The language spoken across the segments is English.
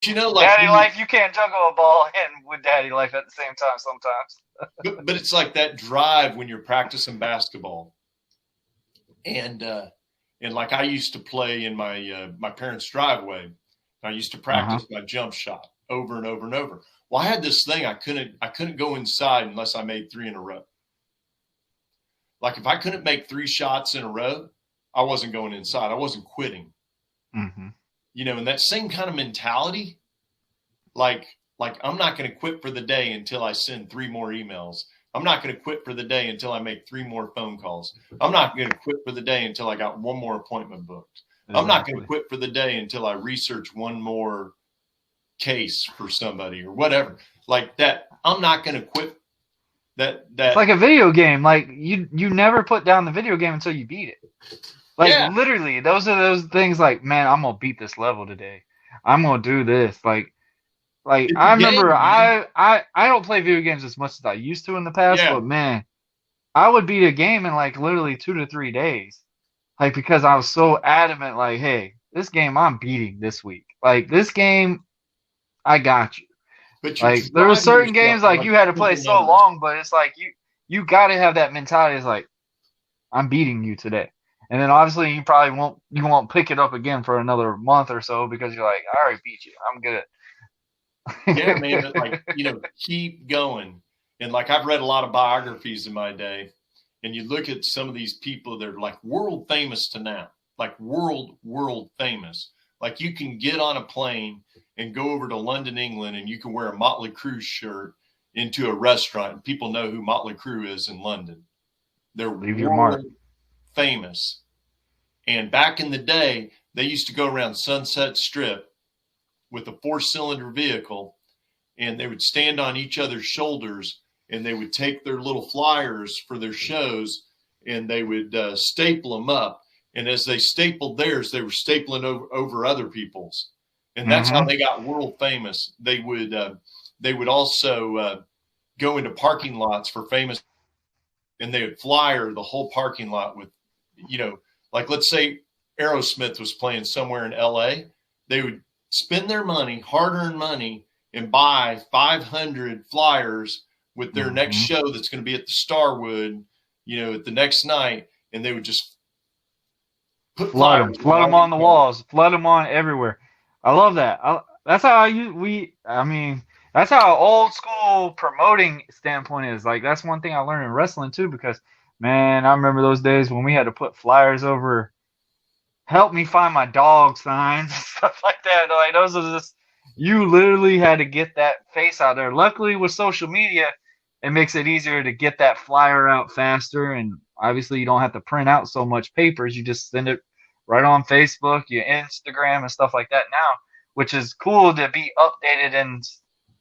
You know, like Daddy when you, life, you can't juggle a ball and with daddy life at the same time sometimes. but it's like that drive when you're practicing basketball, and like I used to play in my parents' driveway. I used to Uh-huh. practice my jump shot over and over and over. Well, I had this thing I couldn't go inside unless I made three in a row. Like if I couldn't make three shots in a row, I wasn't going inside. I wasn't quitting. Mm-hmm. And that same kind of mentality, like I'm not going to quit for the day until I send three more emails. I'm not going to quit for the day until I make three more phone calls. I'm not going to quit for the day until I got one more appointment booked. I'm not going to Exactly. quit for the day until I research one more case for somebody or whatever. Like that, I'm not going to quit. It's That like a video game. Like you never put down the video game until you beat it. Like Yeah, literally, those are those things. Like, man, I'm gonna beat this level today. I'm gonna do this. Like it's a I game, remember, man. I don't play video games as much as I used to in the past, Yeah, but man, I would beat a game in like literally 2 to 3 days. Like because I was so adamant. Like, hey, this game I'm beating this week. Like this game, I got you. but you're Like there were driving certain yourself games to like like you had to play simple so numbers. long, but it's like you got to have that mentality. It's like I'm beating you today. And then obviously you won't pick it up again for another month or so because you're like, I already beat you. I'm Yeah, man, good. but like, keep going. And like I've read a lot of biographies in my day, and you look at some of these people that are like world famous to now, like world famous. Like you can get on a plane and go over to London, England, and you can wear a Motley Crue shirt into a restaurant, and people know who Motley Crue is in London. They're Leave your mark. world famous. And back in the day, they used to go around Sunset Strip with a four-cylinder vehicle, and they would stand on each other's shoulders, and they would take their little flyers for their shows, and they would staple them up. And as they stapled theirs, they were stapling over other people's, and that's how Mm-hmm. they got world famous. They would also go into parking lots for famous, and they would flyer the whole parking lot with, you know, like let's say Aerosmith was playing somewhere in L.A. They would spend their money, hard-earned money, and buy 500 flyers with their next Mm-hmm. show that's going to be at the Starwood, at the next night, and they would just put flyers Flood them on on each the car. walls, flood them on everywhere. I love that. That's how I mean, that's how old school promoting standpoint is. Like that's one thing I learned in wrestling too, because man, I remember those days when we had to put flyers over help me find my dog signs and stuff like that. Like those are just you literally had to get that face out there. Luckily with social media, it makes it easier to get that flyer out faster and obviously you don't have to print out so much papers. You just send it right on Facebook, your Instagram and stuff like that now, which is cool to be updated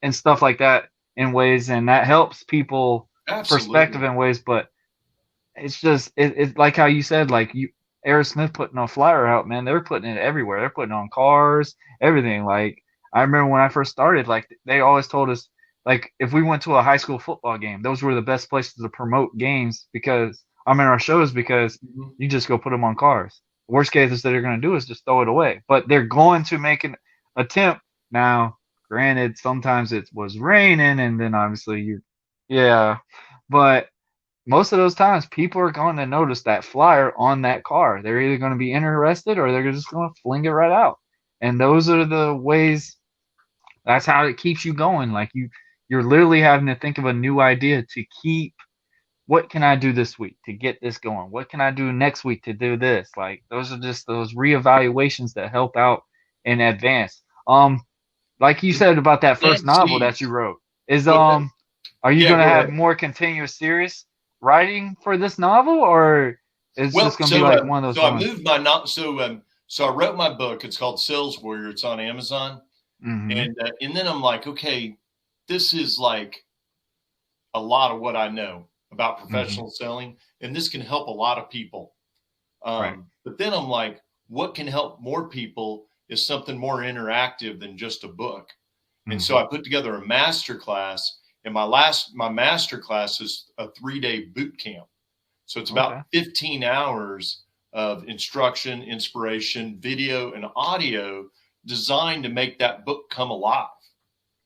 and stuff like that in ways and that helps people perspective Absolutely. in ways, but it's just it's like how you said like you Aerosmith putting a flyer out, man. They're putting it everywhere. They're putting it on cars, everything. Like I remember when I first started, like they always told us, like if we went to a high school football game, those were the best places to promote games because I'm in our shows because Mhm. you just go put them on cars. Worst case is that they're going to do is just throw it away, but they're going to make an attempt. Now, granted, sometimes it was raining, and then obviously yeah, but most of those times people are going to notice that flyer on that car. They're either going to be interested or they're just going to fling it right out. And those are the ways that's how it keeps you going. Like you're literally having to think of a new idea to keep what can I do this week to get this going? What can I do next week to do this? Like those are just those reevaluations that help out in advance. Like you said about that first Plant novel that you seeds. wrote, is What? are you Yeah, gonna go have ahead. more continuous series writing for this novel, or is Well, just gonna be like one of those I runs? moved my not so I wrote my book. It's called Sales Warrior. It's on Amazon, Mm-hmm. and then I'm like, okay, this is like a lot of what I know about Mm-hmm. professional selling, and this can help a lot of people. Right. But then I'm like, what can help more people is something more interactive than just a book. And so Mm-hmm. I put together a master class, and my master class is a 3-day boot camp. So it's about Okay. 15 hours of instruction, inspiration, video, and audio designed to make that book come alive.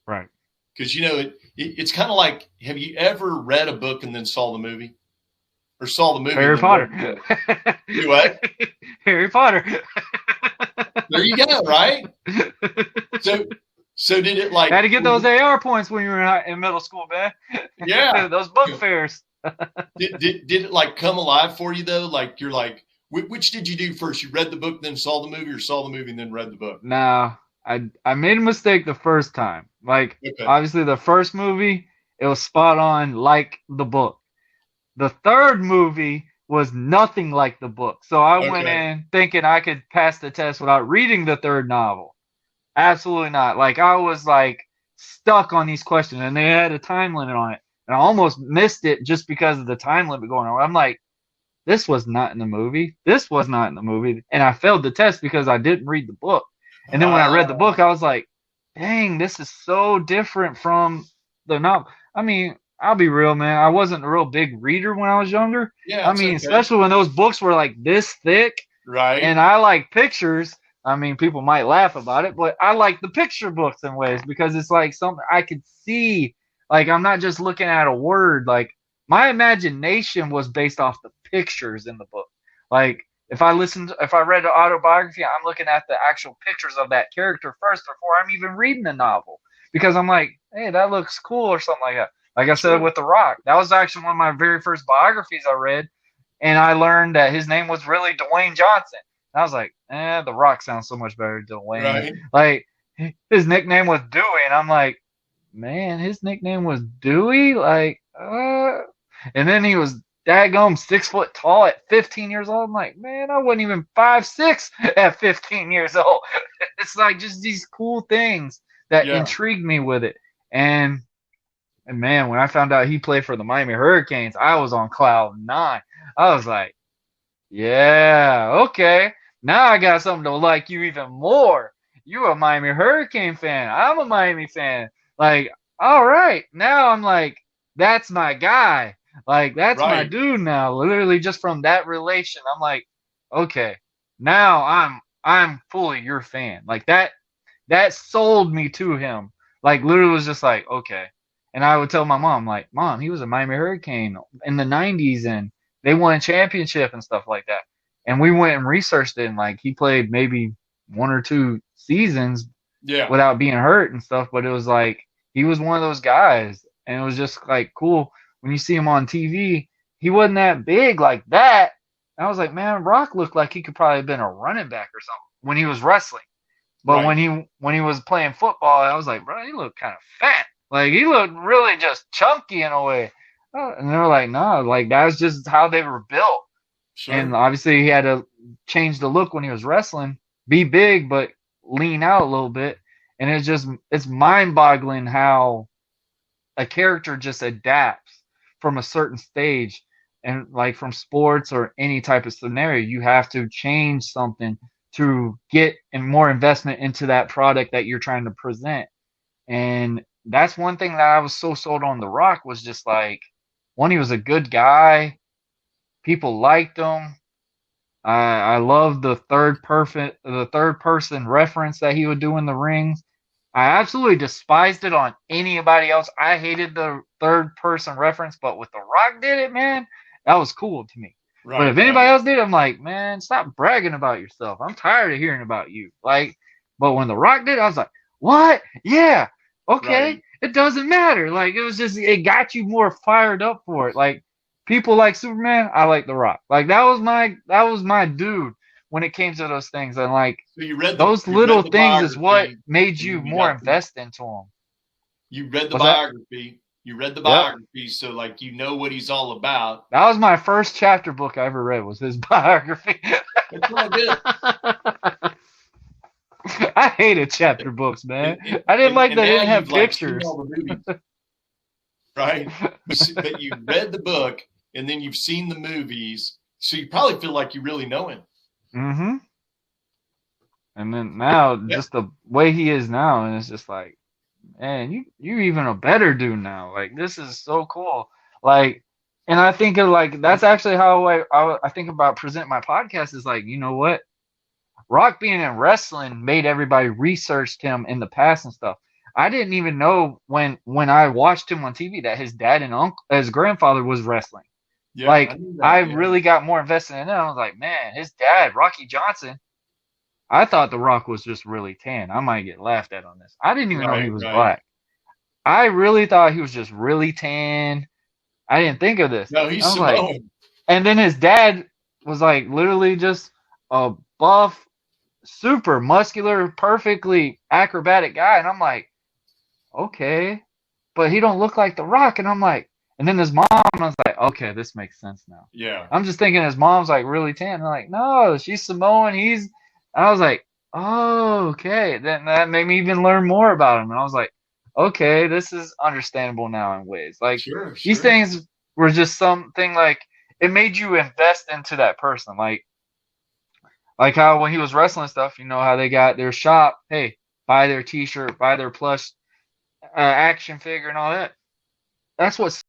Right. Because, it's kind of like, have you ever read a book and then saw the movie? Or saw the movie? Harry Potter. Do what? Harry Potter. There you go, right? So did it like... Had to get those AR points when you were in middle school, man. Yeah. Those book fairs. Did it like come alive for you, though? Like, you're like, which did you do first? You read the book, then saw the movie, or saw the movie and then read the book? Nah, I made a mistake the first time. Like, obviously the first movie, it was spot on like the book. The third movie was nothing like the book. So I went in thinking I could pass the test without reading the third novel. Absolutely not. Like, I was like stuck on these questions, and they had a time limit on it. And I almost missed it just because of the time limit going on. I'm like, this was not in the movie. This was not in the movie. And I failed the test because I didn't read the book. And then when I read the book, I was like, dang, this is so different from the novel. I mean, I'll be real, man. I wasn't a real big reader when I was younger. Yeah, I mean, especially when those books were like this thick. Right. And I like pictures. I mean, people might laugh about it, but I like the picture books in ways because it's like something I could see. Like, I'm not just looking at a word. Like, my imagination was based off the pictures in the book. Like, if I read the autobiography, I'm looking at the actual pictures of that character first before I'm even reading the novel. Because I'm like, hey, that looks cool or something like that. Like I said with The Rock, that was actually one of my very first biographies I read. And I learned that his name was really Dwayne Johnson. And I was like, The Rock sounds so much better than Dwayne. Right. Like, his nickname was Dewey. And I'm like, man, his nickname was Dewey? Like, and then he was daggum 6 foot tall at 15 years old. I'm like, man, I wasn't even 5'6" at 15 years old. It's like just these cool things that intrigued me with it. And man, when I found out he played for the Miami Hurricanes, I was on cloud 9. I was like, yeah, okay. Now I got something to like you even more. You're a Miami Hurricane fan. I'm a Miami fan. Like, all right. Now I'm like, that's my guy. Like, that's my dude now. Literally just from that relation, I'm like, okay, now I'm fully your fan. Like, that sold me to him. Like, literally was just like, okay. And I would tell my mom, like, Mom, he was a Miami Hurricane in the 90s, and they won a championship and stuff like that. And we went and researched it, and, like, he played maybe 1 or 2 seasons without being hurt and stuff. But it was like, he was one of those guys. And it was just, like, cool. When you see him on TV, he wasn't that big like that. And I was like, man, Rock looked like he could probably have been a running back or something when he was wrestling. But when he was playing football, I was like, bro, he looked kind of fat. Like, he looked really just chunky in a way. And they were like, no, like, that's just how they were built. Sure. And obviously he had to change the look when he was wrestling, be big, but lean out a little bit. And it's mind-boggling how a character just adapts from a certain stage. And like from sports or any type of scenario, you have to change something to get more investment into that product that you're trying to present. And that's one thing that I was so sold on The Rock was just like, one, he was a good guy. People liked him. I love the third person reference that he would do in the rings. I absolutely despised it on anybody else. I hated the third person reference, but with The Rock did it, man, that was cool to me. Right, but if anybody else did, I'm like, man, stop bragging about yourself. I'm tired of hearing about you. Like, but when The Rock did, I was like, what? Yeah, okay. It doesn't matter. Like, it got you more fired up for it. Like, people like Superman, I like The Rock. Like, that was my dude when it came to those things. And like, so you read those little things is what made you more invest into them. You read the biography. You read the biography, so like you know what he's all about. That was my first chapter book I ever read, was his biography. That's what I did. I hated chapter books, man. I didn't like that they didn't have pictures. Right? But you read the book, and then you've seen the movies, so you probably feel like you really know him. Mm-hmm. And then now, just the way he is now, and it's just like, man, you're even a better dude now. Like, this is so cool. Like, and I think of like, that's actually how I think about presenting my podcast is like, you know what? Rock being in wrestling made everybody researched him in the past and stuff. I didn't even know when I watched him on TV that his dad and uncle, his grandfather was wrestling. Yeah, I Like knew I that. Yeah, really got more invested in it. I was like, man, his dad, Rocky Johnson. I thought The Rock was just really tan. I might get laughed at on this. I didn't even know he right, was right. black. I really thought he was just really tan. I didn't think of this. No, I he's was like, Samoan. and then his dad was like literally just a buff, super muscular, perfectly acrobatic guy. And I'm like, okay, but he don't look like The Rock. And I'm like, and then his mom, I was like, okay, this makes sense now. Yeah, I'm just thinking his mom's like really tan. I'm like, no, she's Samoan. I was like, oh, okay. Then that made me even learn more about him. And I was like, okay, this is understandable now in ways. Like sure, these sure. things were just something like it made you invest into that person. Like how when he was wrestling stuff, you know how they got their shop. Hey, buy their T-shirt, buy their plush action figure, and all that. That's what